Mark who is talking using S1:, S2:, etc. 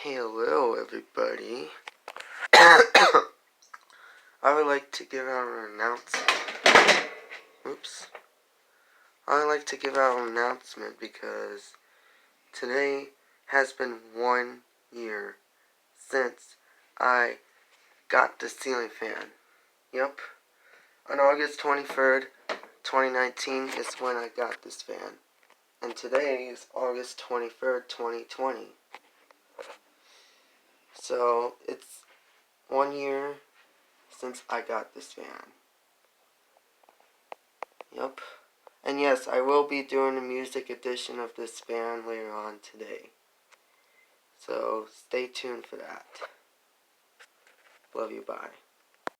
S1: Hello, everybody. I would like to give out an announcement. I would like to give out an announcement because today has been 1 year since I got the ceiling fan. Yep. On August 23rd, 2019 is when I got this fan. And today is August 23rd, 2020. So, it's 1 year since I got this fan. Yep. And yes, I will be doing a music edition of this fan later on today. So, stay tuned for that. Love you, bye.